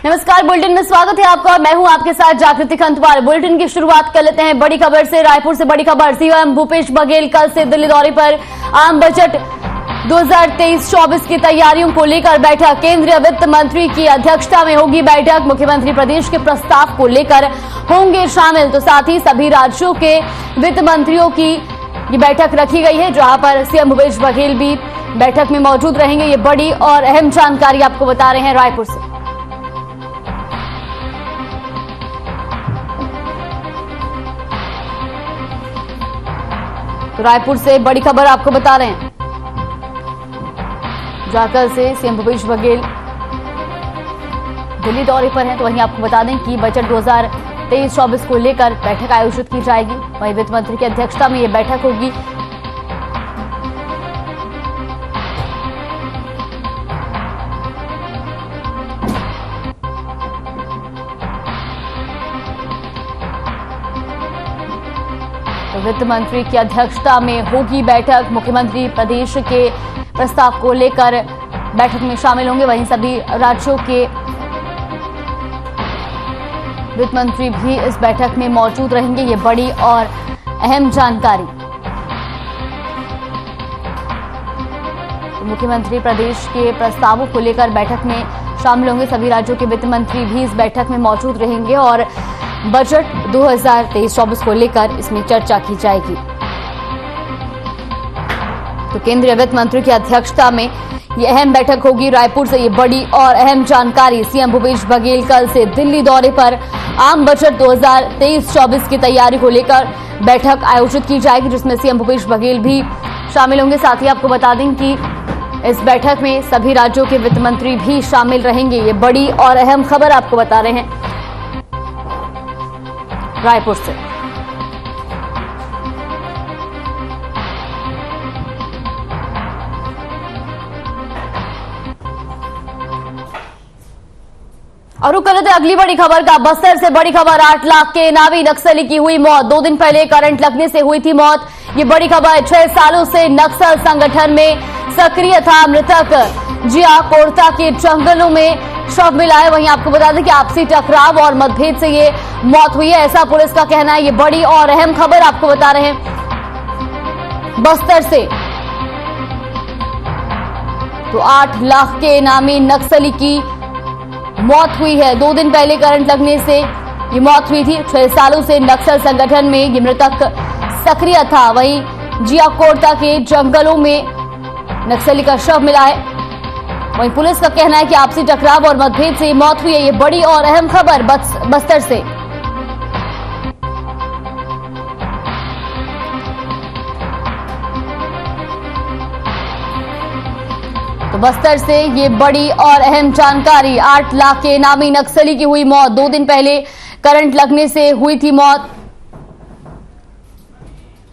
नमस्कार, बुलेटिन में स्वागत है आपका। मैं हूं आपके साथ जागृति खंतवाल। बुलेटिन की शुरुआत कर लेते हैं बड़ी खबर से। रायपुर से बड़ी खबर, सीएम भूपेश बघेल कल से दिल्ली दौरे पर। आम बजट 2023-24 की तैयारियों को लेकर बैठक। केंद्रीय वित्त मंत्री की अध्यक्षता में होगी बैठक। मुख्यमंत्री प्रदेश के प्रस्ताव को लेकर होंगे शामिल, तो साथ ही सभी राज्यों के वित्त मंत्रियों की ये बैठक रखी गई है, जहां पर सीएम भूपेश बघेल भी बैठक में मौजूद रहेंगे। ये बड़ी और अहम जानकारी आपको बता रहे हैं रायपुर से। तो रायपुर से बड़ी खबर आपको बता रहे हैं, जाकर से सीएम भूपेश बघेल दिल्ली दौरे पर हैं। तो वहीं आपको बता दें कि बजट 2023-24 को लेकर बैठक आयोजित की जाएगी। वहीं वित्त मंत्री की अध्यक्षता में यह बैठक होगी। तो वित्त मंत्री की अध्यक्षता में होगी बैठक। मुख्यमंत्री प्रदेश के प्रस्ताव को लेकर बैठक में शामिल होंगे। वहीं सभी राज्यों के वित्त मंत्री भी इस बैठक में मौजूद रहेंगे। ये बड़ी और अहम जानकारी। तो मुख्यमंत्री प्रदेश के प्रस्तावों को लेकर बैठक में शामिल होंगे। सभी राज्यों के वित्त मंत्री भी इस बैठक में मौजूद रहेंगे और बजट 2023-24 को लेकर इसमें चर्चा की जाएगी। तो केंद्रीय वित्त मंत्री की अध्यक्षता में ये अहम बैठक होगी। रायपुर से ये बड़ी और अहम जानकारी। सीएम भूपेश बघेल कल से दिल्ली दौरे पर। आम बजट 2023-24 की तैयारी को लेकर बैठक आयोजित की जाएगी, जिसमें सीएम भूपेश बघेल भी शामिल होंगे। साथ ही आपको बता दें कि इस बैठक में सभी राज्यों के वित्त मंत्री भी शामिल रहेंगे। ये बड़ी और अहम खबर आपको बता रहे हैं रायपुर से। और रुक करते अगली बड़ी खबर का। बस्तर से बड़ी खबर, 8 लाख के इनामी नक्सली की हुई मौत। 2 दिन पहले करंट लगने से हुई थी मौत। ये बड़ी खबर। 6 सालों से नक्सल संगठन में सक्रिय था मृतक। जिया कोरता के जंगलों में शव मिला है। वहीं आपको बता दें कि आपसी टकराव और मतभेद से ये मौत हुई है, ऐसा पुलिस का कहना है। ये बड़ी और अहम खबर आपको बता रहे हैं बस्तर से। तो 8 लाख के इनामी नक्सली की मौत हुई है। 2 दिन पहले करंट लगने से ये मौत हुई थी। 6 सालों से नक्सल संगठन में ये मृतक सक्रिय था। वहीं जिया कोरता के जंगलों में नक्सली का शव मिला है। वहीं पुलिस का कहना है कि आपसी टकराव और मतभेद से मौत हुई है। ये बड़ी और अहम खबर बस्तर से। तो बस्तर से ये बड़ी और अहम जानकारी। 8 लाख के इनामी नक्सली की हुई मौत। 2 दिन पहले करंट लगने से हुई थी मौत।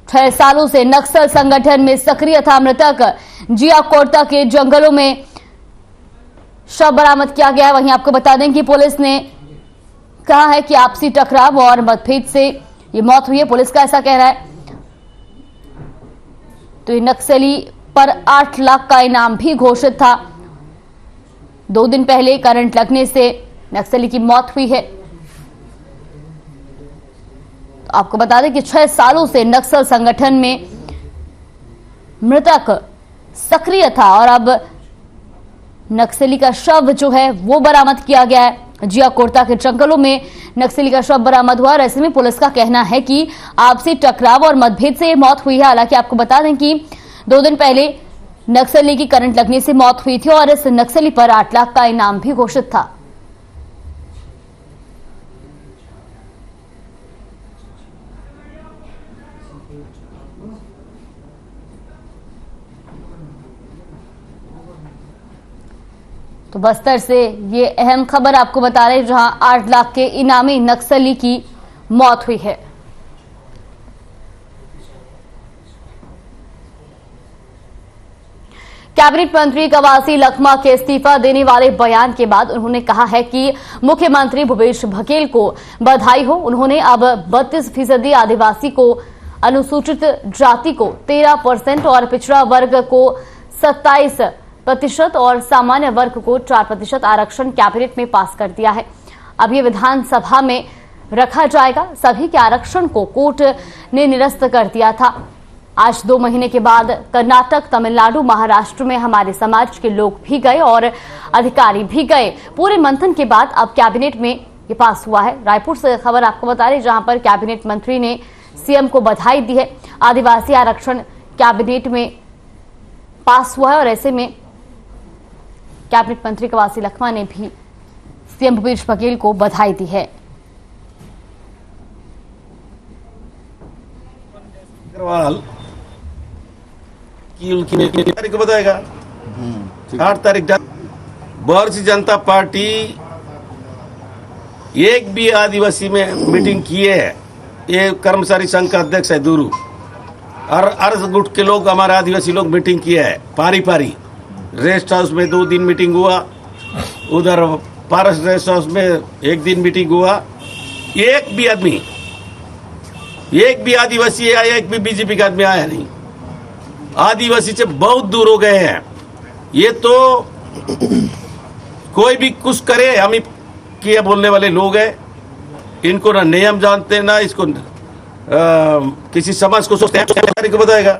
6 सालों से नक्सल संगठन में सक्रिय था मृतक। जिया कोरता के जंगलों में शव बरामद किया गया है। वहीं आपको बता दें कि पुलिस ने कहा है कि आपसी टकराव और मतभेद से ये मौत हुई है, पुलिस का ऐसा कहना है। तो ये नक्सली पर 8 लाख का इनाम भी घोषित था। 2 दिन पहले करंट लगने से नक्सली की मौत हुई है। तो आपको बता दें कि 6 सालों से नक्सल संगठन में मृतक सक्रिय था और अब नक्सली का शव जो है वो बरामद किया गया है। जिया कोरता के जंगलों में नक्सली का शव बरामद हुआ और ऐसे में पुलिस का कहना है कि आपसी टकराव और मतभेद से मौत हुई है। हालांकि आपको बता दें कि 2 दिन पहले नक्सली की करंट लगने से मौत हुई थी और इस नक्सली पर 8 लाख का इनाम भी घोषित था। तो बस्तर से ये अहम खबर आपको बता रहे हैं, जहां 8 लाख के इनामी नक्सली की मौत हुई है। कैबिनेट मंत्री कवासी लखमा के इस्तीफा देने वाले बयान के बाद उन्होंने कहा है कि मुख्यमंत्री भूपेश बघेल को बधाई हो। उन्होंने अब 32% आदिवासी को, अनुसूचित जाति को 13% और पिछड़ा वर्ग को 27 प्रतिशत और सामान्य वर्ग को 4% आरक्षण कैबिनेट में पास कर दिया है। अब ये विधानसभा में रखा जाएगा। सभी के आरक्षण को कोर्ट ने निरस्त कर दिया था। आज 2 महीने के बाद कर्नाटक, तमिलनाडु, महाराष्ट्र में हमारे समाज के लोग भी गए और अधिकारी भी गए। पूरे मंथन के बाद अब कैबिनेट में ये पास हुआ है। रायपुर से खबर आपको बता रहे, जहां पर कैबिनेट मंत्री ने सीएम को बधाई दी है। आदिवासी आरक्षण कैबिनेट में पास हुआ है और ऐसे में कैबिनेट मंत्री कवासी लखमा ने भी सीएम भूपेश बघेल को बधाई दी है। तारीख को बताएगा 8 तारीख। भारतीय जनता पार्टी एक भी आदिवासी में मीटिंग किए है। ये कर्मचारी संघ का अध्यक्ष है दूरू और अर्ज गुट के लोग, हमारे आदिवासी लोग मीटिंग किए है। पारी रेस्ट हाउस में 2 दिन मीटिंग हुआ, उधर पारस रेस्ट हाउस में 1 दिन मीटिंग हुआ। एक भी आदिवासी आया, एक भी बीजेपी का आदमी आया नहीं। आदिवासी से बहुत दूर हो गए हैं। ये तो कोई भी कुछ करे, हम ही किए बोलने वाले लोग हैं। इनको ना नियम जानते, ना इसको किसी समाज को सोचते हैं। को बताएगा।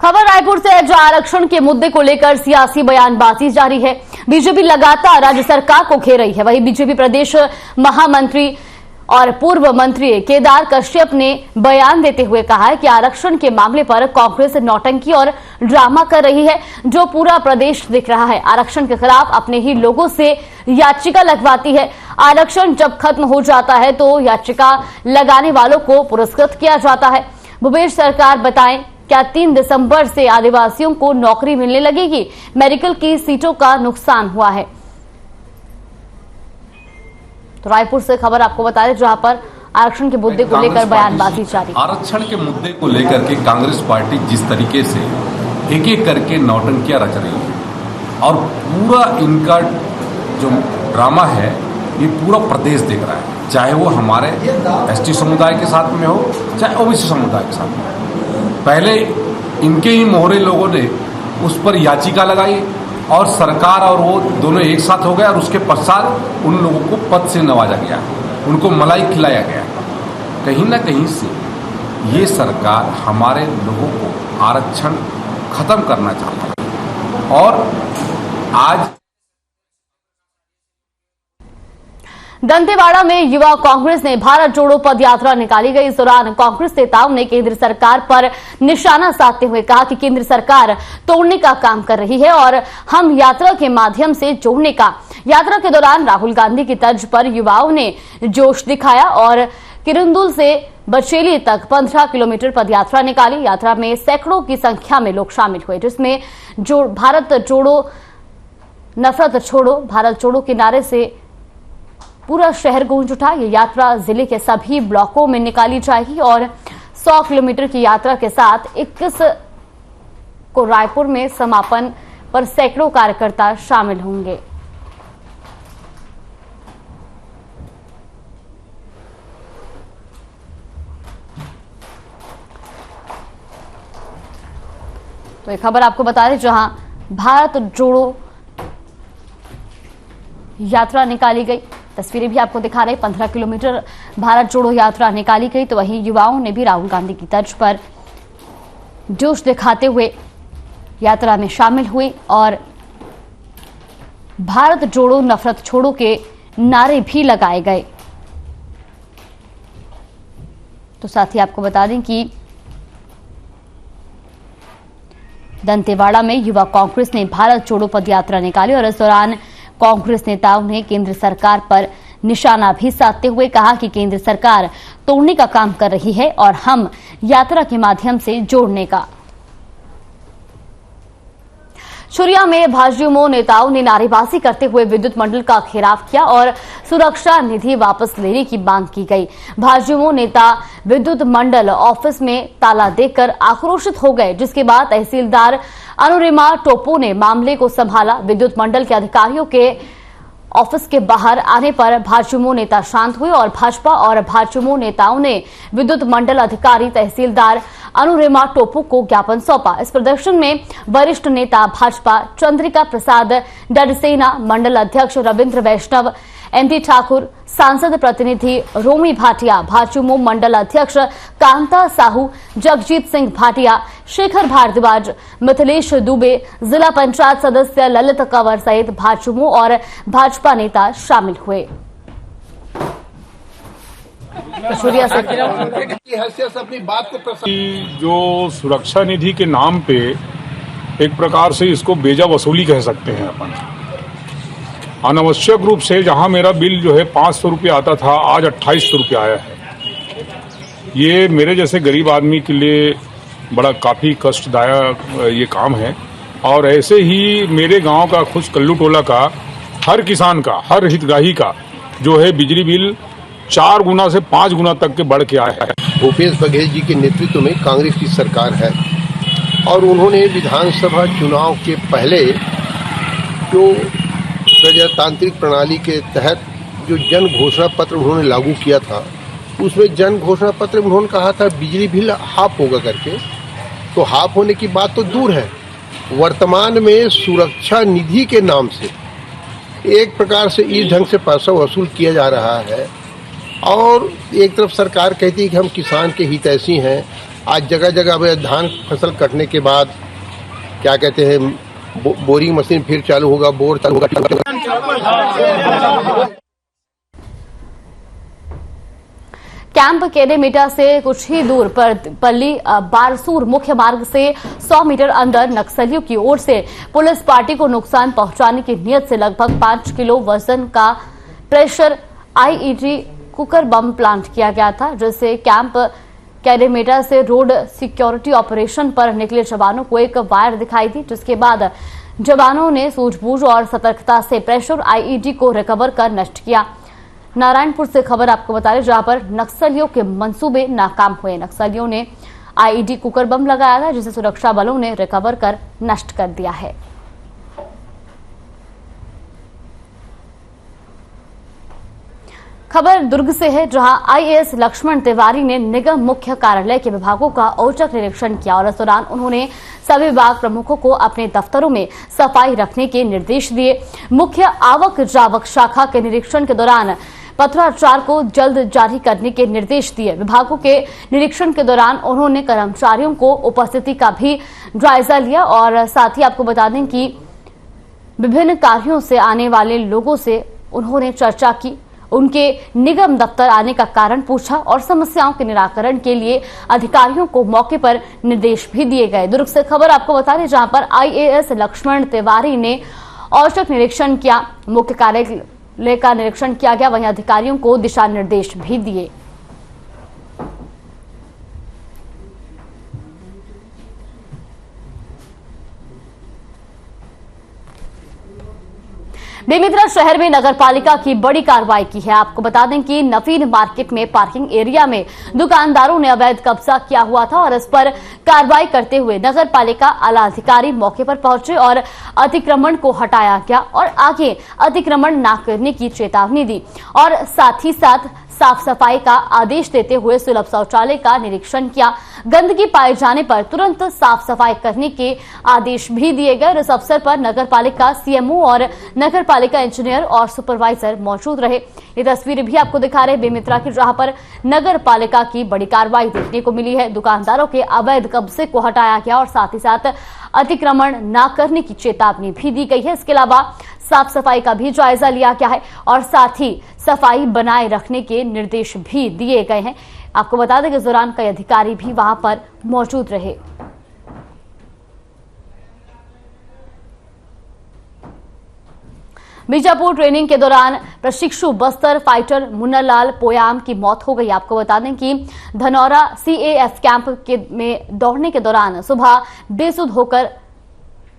खबर रायपुर से है, जहां आरक्षण के मुद्दे को लेकर सियासी बयानबाजी जारी है। बीजेपी लगातार राज्य सरकार को घेर रही है। वहीं बीजेपी प्रदेश महामंत्री और पूर्व मंत्री केदार कश्यप ने बयान देते हुए कहा है कि आरक्षण के मामले पर कांग्रेस नौटंकी और ड्रामा कर रही है, जो पूरा प्रदेश दिख रहा है। आरक्षण के खिलाफ अपने ही लोगों से याचिका लगवाती है। आरक्षण जब खत्म हो जाता है तो याचिका लगाने वालों को पुरस्कृत किया जाता है। भूपेश सरकार बताएं, क्या 3 दिसंबर से आदिवासियों को नौकरी मिलने लगेगी? मेडिकल की सीटों का नुकसान हुआ है। तो रायपुर से खबर आपको बता दें, जहां पर आरक्षण के मुद्दे को लेकर बयानबाजी जारी। आरक्षण के मुद्दे को लेकर के कांग्रेस पार्टी जिस तरीके से एक एक करके नौटंकियां रच रही है और पूरा इनका जो ड्रामा है ये पूरा प्रदेश देख रहा है, चाहे वो हमारे एसटी समुदाय के साथ में हो, चाहे ओबीसी समुदाय के साथ में हो। पहले इनके ही मोहरे लोगों ने उस पर याचिका लगाई और सरकार और वो दोनों एक साथ हो गया और उसके पश्चात उन लोगों को पद से नवाजा गया, उनको मलाई खिलाया गया। कहीं ना कहीं से ये सरकार हमारे लोगों को आरक्षण खत्म करना चाहता है। और आज दंतेवाड़ा में युवा कांग्रेस ने भारत जोड़ो पद यात्रा निकाली गई। इस दौरान कांग्रेस नेताओं ने केंद्र सरकार पर निशाना साधते हुए कहा कि केंद्र सरकार तोड़ने का काम कर रही है और हम यात्रा के माध्यम से जोड़ने का। यात्रा के दौरान राहुल गांधी की तर्ज पर युवाओं ने जोश दिखाया और किरंदुल से बचेली तक 15 किलोमीटर पद यात्रा निकाली। यात्रा में सैकड़ों की संख्या में लोग शामिल हुए, जिसमें जो भारत जोड़ो नफरत छोड़ो, भारत जोड़ो के नारे से पूरा शहर गूंज उठा। ये यात्रा जिले के सभी ब्लॉकों में निकाली जाएगी और 100 किलोमीटर की यात्रा के साथ 21 को रायपुर में समापन पर सैकड़ों कार्यकर्ता शामिल होंगे। तो एक खबर आपको बता दें, जहां भारत जोड़ो यात्रा निकाली गई। तस्वीरें भी आपको दिखा रहे। 15 किलोमीटर भारत जोड़ो यात्रा निकाली गई। तो वहीं युवाओं ने भी राहुल गांधी की तर्ज पर जोश दिखाते हुए यात्रा में शामिल हुए और भारत जोड़ो नफरत छोड़ो के नारे भी लगाए गए। तो साथ ही आपको बता दें कि दंतेवाड़ा में युवा कांग्रेस ने भारत जोड़ो पद यात्रा निकाली और इस दौरान कांग्रेस नेताओं ने केंद्र सरकार पर निशाना भी साधते हुए कहा कि केंद्र सरकार तोड़ने का काम कर रही है और हम यात्रा के माध्यम से जोड़ने का। छुरिया में भाजयुमो नेताओं ने नारेबाजी करते हुए विद्युत मंडल का घेराव किया और सुरक्षा निधि वापस लेने की मांग की गई। भाजयुमो नेता विद्युत मंडल ऑफिस में ताला देकर आक्रोशित हो गए, जिसके बाद तहसीलदार अनुरिमा टोपो ने मामले को संभाला। विद्युत मंडल के अधिकारियों के ऑफिस के बाहर आने पर भाजयुमो नेता शांत हुए और भाजपा और भाजयुमो नेताओं ने विद्युत मंडल अधिकारी तहसीलदार अनुरिमा टोपो को ज्ञापन सौंपा। इस प्रदर्शन में वरिष्ठ नेता भाजपा चंद्रिका प्रसाद डडसेना, मंडल अध्यक्ष रविंद्र वैष्णव, एमडी ठाकुर, सांसद प्रतिनिधि रोमी भाटिया, भाजयुमो मंडल अध्यक्ष कांता साहू, जगजीत सिंह भाटिया, शेखर भारद्वाज, मिथिलेश दुबे, जिला पंचायत सदस्य ललित कंवर सहित भाजयुमो और भाजपा नेता शामिल हुए। अपनी बात को जो सुरक्षा निधि के नाम पे एक प्रकार से इसको बेजा वसूली कह सकते हैं अपन। अनावश्यक रूप से जहां मेरा बिल जो है 500 रुपये आता था, आज 2800 रुपये आया है। ये मेरे जैसे गरीब आदमी के लिए बड़ा काफ़ी कष्टदायक ये काम है। और ऐसे ही मेरे गांव का खुश कल्लू टोला का हर किसान का, हर हितग्राही का जो है बिजली बिल 4 गुना से 5 गुना तक के बढ़ के आया है। भूपेश बघेल जी के नेतृत्व में कांग्रेस की सरकार है और उन्होंने विधानसभा चुनाव के पहले जो प्रजातांत्रिक प्रणाली के तहत जो जन घोषणा पत्र उन्होंने लागू किया था, उसमें जन घोषणा पत्र में उन्होंने कहा था बिजली बिल हाफ होगा करके। तो हाफ होने की बात तो दूर है, वर्तमान में सुरक्षा निधि के नाम से एक प्रकार से इस ढंग से पैसा वसूल किया जा रहा है। और एक तरफ सरकार कहती है कि हम किसान के हितैषी हैं। आज जगह जगह धान फसल कटने के बाद क्या कहते हैं, बोरिंग मशीन फिर चालू होगा, बोर चालू होगा। कैंप केरेमेटा से कुछ ही दूर पर पल्ली बारसूर मुख्य मार्ग से 100 मीटर अंदर नक्सलियों की ओर से पुलिस पार्टी को नुकसान पहुंचाने की नीयत से लगभग 5 किलो वजन का pressure IED cooker bomb plant किया गया था, जिससे कैंप कैरेमेटा से रोड सिक्योरिटी ऑपरेशन पर निकले जवानों को एक वायर दिखाई दी, जिसके बाद जवानों ने सूझबूझ और सतर्कता से प्रेशर आईईडी को रिकवर कर नष्ट किया। नारायणपुर से खबर आपको बता रहे, जहां पर नक्सलियों के मंसूबे नाकाम हुए। नक्सलियों ने आईईडी कुकर बम लगाया था, जिसे सुरक्षा बलों ने रिकवर कर नष्ट कर दिया है। खबर दुर्ग से है, जहां आईएएस लक्ष्मण तिवारी ने निगम मुख्य कार्यालय के विभागों का औचक निरीक्षण किया और इस दौरान उन्होंने सभी विभाग प्रमुखों को अपने दफ्तरों में सफाई रखने के निर्देश दिए। मुख्य आवक जावक शाखा के निरीक्षण के दौरान पत्राचार को जल्द जारी करने के निर्देश दिए। विभागों के निरीक्षण के दौरान उन्होंने कर्मचारियों को उपस्थिति का भी जायजा लिया और साथ ही आपको बता दें कि विभिन्न कार्यों से आने वाले लोगों से उन्होंने चर्चा की, उनके निगम दफ्तर आने का कारण पूछा और समस्याओं के निराकरण के लिए अधिकारियों को मौके पर निर्देश भी दिए गए। दुर्ग से खबर आपको बता दें, जहां पर आईएएस लक्ष्मण तिवारी ने औचक निरीक्षण किया, मुख्य कार्यालय का निरीक्षण किया गया, वहीं अधिकारियों को दिशा निर्देश भी दिए। बेमेतरा शहर में नगरपालिका की बड़ी कार्रवाई की है। आपको बता दें कि नवीन मार्केट में पार्किंग एरिया में दुकानदारों ने अवैध कब्जा किया हुआ था और इस पर कार्रवाई करते हुए नगरपालिका आला अधिकारी मौके पर पहुंचे और अतिक्रमण को हटाया गया और आगे अतिक्रमण न करने की चेतावनी दी और साथ ही साथ साफ सफाई का आदेश देते हुए सुलभ शौचालय का निरीक्षण किया। गंदगी पाए जाने पर तुरंत साफ सफाई करने के आदेश भी दिए गए। इस अवसर पर नगरपालिका सीएमओ और नगरपालिका इंजीनियर और सुपरवाइजर मौजूद रहे। ये तस्वीरें भी आपको दिखा रहे बेमेतरा की, जहां पर नगरपालिका की बड़ी कार्रवाई देखने को मिली है। दुकानदारों के अवैध कब्जे को हटाया गया और साथ ही साथ अतिक्रमण न करने की चेतावनी भी दी गई है। इसके अलावा साफ सफाई का भी जायजा लिया गया है और साथ ही सफाई बनाए रखने के निर्देश भी दिए गए हैं। आपको बता दें कि इस दौरान कई अधिकारी भी वहां पर मौजूद रहे। बीजापुर ट्रेनिंग के दौरान प्रशिक्षु बस्तर फाइटर मुन्नालाल पोयाम की मौत हो गई। आपको बता दें कि धनौरा सीएएफ कैंप में दौड़ने के दौरान सुबह बेसुध होकर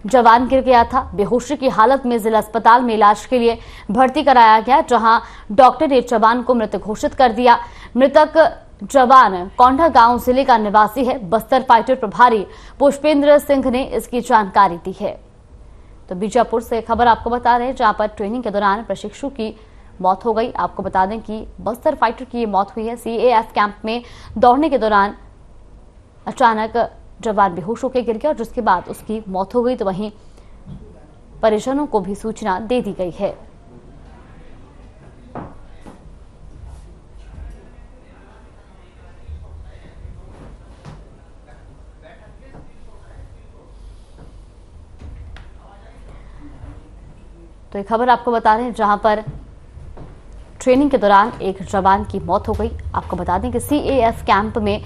जवान गिर गया था। बेहोशी की हालत में जिला अस्पताल में इलाज के लिए भर्ती कराया गया, जहां डॉक्टर ने जवान को मृत घोषित कर दिया। मृतक जवान कोंढा गांव जिले का निवासी है। बस्तर फाइटर प्रभारी पुष्पेंद्र सिंह ने इसकी जानकारी दी है। तो बीजापुर से खबर आपको बता रहे हैं, जहां पर ट्रेनिंग के दौरान प्रशिक्षु की मौत हो गई। आपको बता दें कि बस्तर फाइटर की ये मौत हुई है। सीएएफ कैंप में दौड़ने के दौरान अचानक जवान बेहोश होकर गिर गया और जिसके बाद उसकी मौत हो गई। तो वहीं परिजनों को भी सूचना दे दी गई है। तो ये खबर आपको बता रहे हैं, जहां पर ट्रेनिंग के दौरान एक जवान की मौत हो गई। आपको बता दें कि सीएएफ कैंप में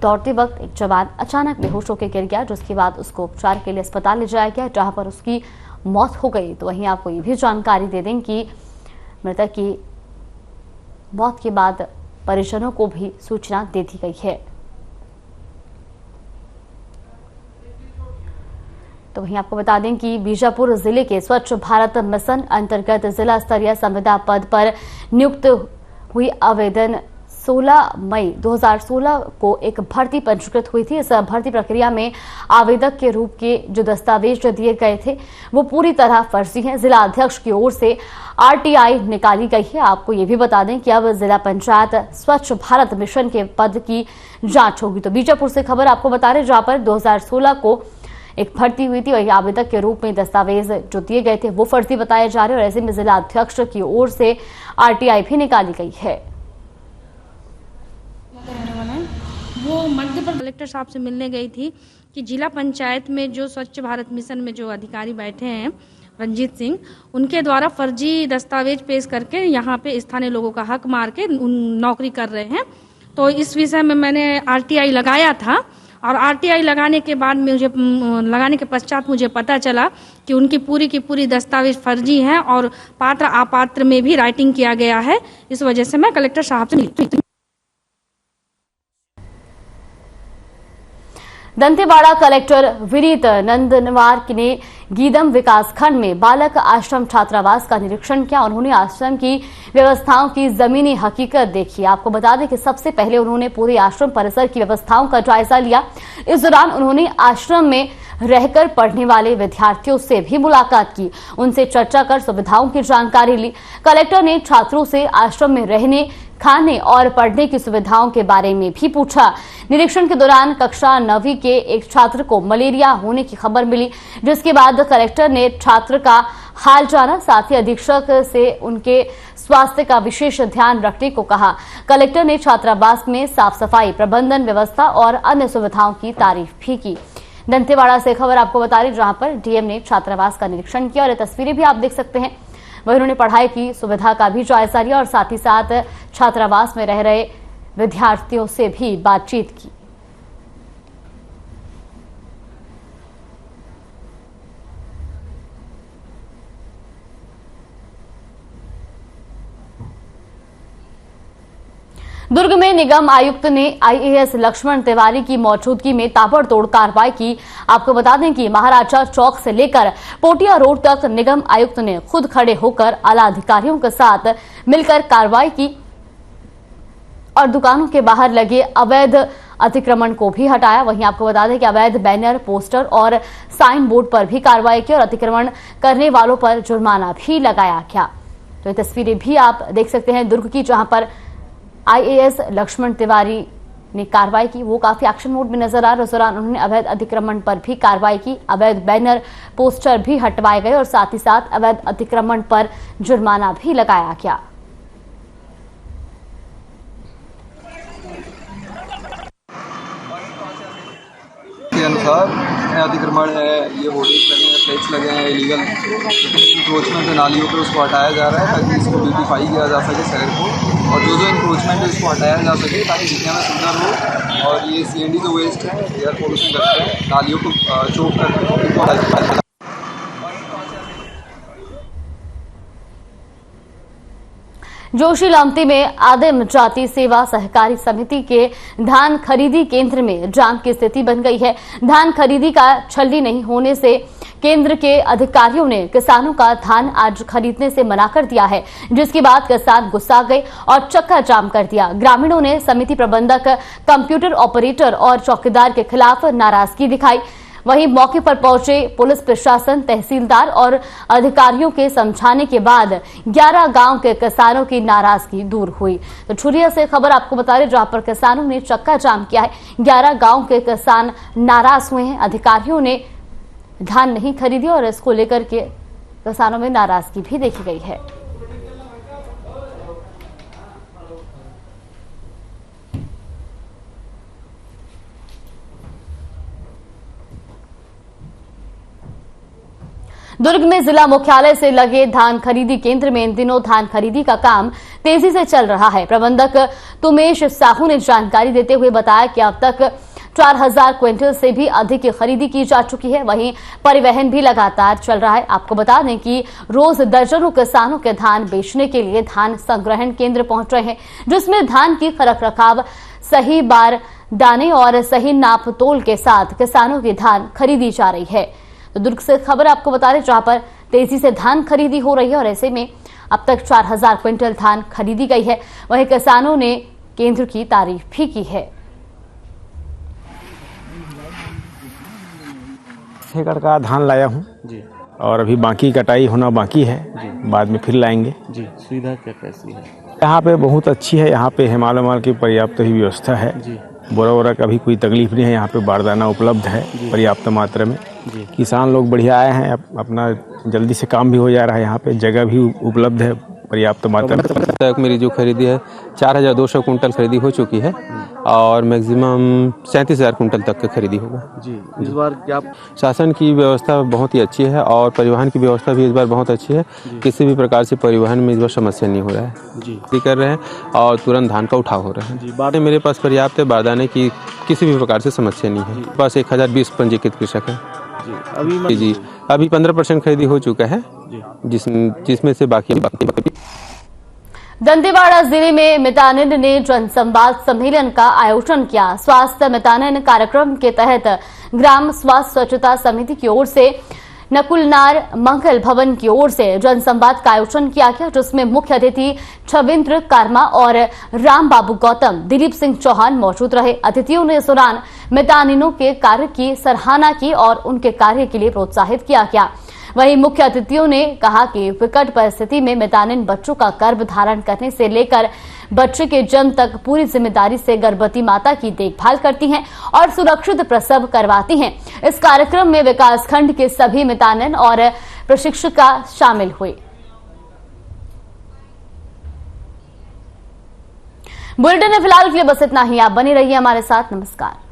दौड़ते वक्त एक जवान अचानक बेहोश होकर गिर गया, जिसके बाद उसको उपचार के लिए अस्पताल ले जाया गया, जहां पर उसकी मौत हो गई। तो वहीं आपको ये भी जानकारी दे दें कि मृतक की मौत के बाद परिजनों को भी सूचना दे दी गई है। तो वहीं आपको बता दें कि बीजापुर जिले के स्वच्छ भारत मिशन अंतर्गत जिला स्तरीय संविदा पद पर नियुक्त हुई आवेदन 16 मई 2016 को एक भर्ती पंजीकृत हुई थी। इस भर्ती प्रक्रिया में आवेदक के रूप के जो दस्तावेज दिए गए थे वो पूरी तरह फर्जी हैं। जिला अध्यक्ष की ओर से आरटीआई निकाली गई है। आपको ये भी बता दें कि अब जिला पंचायत स्वच्छ भारत मिशन के पद की जांच होगी। तो बीजापुर से खबर आपको बता रहे, जहां पर 2016 को एक भर्ती हुई थी, वही आवेदक के रूप में दस्तावेज जो दिए गए थे वो फर्जी बताए जा रहे हैं और ऐसे में जिला अध्यक्ष की ओर से आरटीआई भी निकाली गई है। वो मध्य प्रदेश कलेक्टर साहब से मिलने गई थी कि जिला पंचायत में जो स्वच्छ भारत मिशन में जो अधिकारी बैठे हैं रंजीत सिंह, उनके द्वारा फर्जी दस्तावेज पेश करके यहाँ पे स्थानीय लोगों का हक मार के नौकरी कर रहे हैं। तो इस विषय में मैंने आरटीआई लगाया था और आरटीआई लगाने के पश्चात मुझे पता चला कि उनकी पूरी की पूरी दस्तावेज फर्जी हैं और पात्र अपात्र में भी राइटिंग किया गया है। इस वजह से मैं कलेक्टर साहब से मिली। दंतेवाड़ा कलेक्टर विनीत नंदनवार ने गीदम विकासखंड में बालक आश्रम छात्रावास का निरीक्षण किया। उन्होंने आश्रम की व्यवस्थाओं की जमीनी हकीकत देखी। आपको बता दें कि सबसे पहले उन्होंने पूरे आश्रम परिसर की व्यवस्थाओं का जायजा लिया। इस दौरान उन्होंने आश्रम में रहकर पढ़ने वाले विद्यार्थियों से भी मुलाकात की, उनसे चर्चा कर सुविधाओं की जानकारी ली। कलेक्टर ने छात्रों से आश्रम में रहने, खाने और पढ़ने की सुविधाओं के बारे में भी पूछा। निरीक्षण के दौरान कक्षा 9वीं के एक छात्र को मलेरिया होने की खबर मिली, जिसके बाद कलेक्टर ने छात्र का हाल जाना, साथ ही अधीक्षक से उनके स्वास्थ्य का विशेष ध्यान रखने को कहा। कलेक्टर ने छात्रावास में साफ सफाई, प्रबंधन व्यवस्था और अन्य सुविधाओं की तारीफ भी की। दंतेवाड़ा से खबर आपको बता रही, जहां पर डीएम ने छात्रावास का निरीक्षण किया और ये तस्वीरें भी आप देख सकते हैं। वहीं उन्होंने पढ़ाई की सुविधा का भी जायजा लिया और साथ ही साथ छात्रावास में रह रहे विद्यार्थियों से भी बातचीत की। दुर्ग में निगम आयुक्त ने आईएएस लक्ष्मण तिवारी की मौजूदगी में ताबड़तोड़ कार्रवाई की। आपको बता दें कि महाराजा चौक से लेकर पोटिया रोड तक निगम आयुक्त ने खुद खड़े होकर आला अधिकारियों के साथ मिलकर कार्रवाई की और दुकानों के बाहर लगे अवैध अतिक्रमण को भी हटाया। वहीं आपको बता दें कि अवैध बैनर, पोस्टर और साइन बोर्ड पर भी कार्रवाई की और अतिक्रमण करने वालों पर जुर्माना भी लगाया गया। तो ये तस्वीरें भी आप देख सकते हैं दुर्ग की, जहां पर आईएएस लक्ष्मण तिवारी ने कार्रवाई की। वो काफी एक्शन मोड में नजर आ रहे। उस दौरान उन्होंने अवैध अतिक्रमण पर भी कार्रवाई की, अवैध बैनर, पोस्टर भी हटवाए गए और साथ ही साथ अवैध अतिक्रमण पर जुर्माना भी लगाया गया। के अनुसार अतिक्रमण है, ये होर्डिंग्स लगे हैं, फ्लैक्स लगे हैं इलीगल, इंक्रोचमेंट नालियों पर उसको हटाया जा रहा है ताकि इसको ब्यूटीफाई किया जा सके शहर को, और जो इंक्रोचमेंट है उसको हटाया जा सके ताकि दिखने में सुंदर हो। और ये सीएनडी जो वेस्ट है, एयर पोल्यूशन करते हैं, नालियों को चोक करके इनको हटाया। जोशी लमती में आदिम जाति सेवा सहकारी समिति के धान खरीदी केंद्र में जाम की स्थिति बन गई है। धान खरीदी का छलनी नहीं होने से केंद्र के अधिकारियों ने किसानों का धान आज खरीदने से मना कर दिया है, जिसके बाद किसान गुस्सा गए और चक्का जाम कर दिया। ग्रामीणों ने समिति प्रबंधक, कंप्यूटर ऑपरेटर और चौकीदार के खिलाफ नाराजगी दिखाई। वहीं मौके पर पहुंचे पुलिस प्रशासन, तहसीलदार और अधिकारियों के समझाने के बाद 11 गांव के किसानों की नाराजगी दूर हुई। तो छुरिया से खबर आपको बता रहे, जहां पर किसानों ने चक्का जाम किया है। 11 गांव के किसान नाराज हुए हैं। अधिकारियों ने धान नहीं खरीदी और इसको लेकर के किसानों में नाराजगी भी देखी गई है। दुर्ग में जिला मुख्यालय से लगे धान खरीदी केंद्र में इन दिनों धान खरीदी का काम तेजी से चल रहा है। प्रबंधक तुमेश साहू ने जानकारी देते हुए बताया कि अब तक 4000 क्विंटल से भी अधिक की खरीदी की जा चुकी है। वहीं परिवहन भी लगातार चल रहा है। आपको बता दें कि रोज दर्जनों किसानों के धान बेचने के लिए धान संग्रहण केंद्र पहुंच रहे हैं, जिसमें धान की रखरखाव, सही बार दाने और सही नाप तोल के साथ किसानों की धान खरीदी जा रही है। तो दुर्ग से खबर आपको बता रहे, जहां पर तेजी से धान खरीदी हो रही है और ऐसे में अब तक 4000 क्विंटल धान खरीदी गई है। वहीं किसानों ने केंद्र की तारीफ भी की है। 6 एकड़ का धान लाया हूँ जी, और अभी बाकी कटाई होना बाकी है जी, बाद में फिर लाएंगे जी। सुविधा क्या कैसी है यहाँ पे? बहुत अच्छी है। यहाँ पे हिमालय की पर्याप्त ही व्यवस्था है जी। बोरा का भी कोई तकलीफ नहीं है। यहाँ पे बारदाना उपलब्ध है पर्याप्त मात्रा में। किसान लोग बढ़िया आए हैं, अपना जल्दी से काम भी हो जा रहा है। यहाँ पे जगह भी उपलब्ध है पर्याप्त मात्रा में। तक मेरी जो खरीदी है 4200 कुंटल खरीदी हो चुकी है और मैक्सिमम 37,000 कुंटल तक की खरीदी होगा जी। इस बार क्या शासन की व्यवस्था बहुत ही अच्छी है और परिवहन की व्यवस्था भी इस बार बहुत अच्छी है। किसी भी प्रकार से परिवहन में इस बार समस्या नहीं हो रहा है जी। कर रहे हैं और तुरंत धान का उठाव हो रहा है जी। मेरे पास पर्याप्त है, बारदाने की किसी भी प्रकार से समस्या नहीं है। मेरे पास 1020 पंजीकृत कृषक है जी। अभी 15% खरीदी हो चुका है जिसमें से बाकी दंतेवाड़ा जिले में मितानिन ने जनसंवाद सम्मेलन का आयोजन किया। स्वास्थ्य मितानिन कार्यक्रम के तहत ग्राम स्वास्थ्य स्वच्छता समिति की ओर से नकुलनार मंगल भवन की ओर से जनसंवाद का आयोजन किया गया, जिसमें मुख्य अतिथि छविंद्र कर्मा और राम बाबू गौतम, दिलीप सिंह चौहान मौजूद रहे। अतिथियों ने इस दौरान मितानिनों के कार्य की सराहना की और उनके कार्य के लिए प्रोत्साहित किया गया। वहीं मुख्य अतिथियों ने कहा कि विकट परिस्थिति में मितानिन बच्चों का गर्भ धारण करने से लेकर बच्चे के जन्म तक पूरी जिम्मेदारी से गर्भवती माता की देखभाल करती हैं और सुरक्षित प्रसव करवाती हैं। इस कार्यक्रम में विकासखंड के सभी मितानिन और प्रशिक्षिका शामिल हुए। बुलेटिन में फिलहाल के लिए बस इतना ही। आप बने रहिए हमारे साथ। नमस्कार।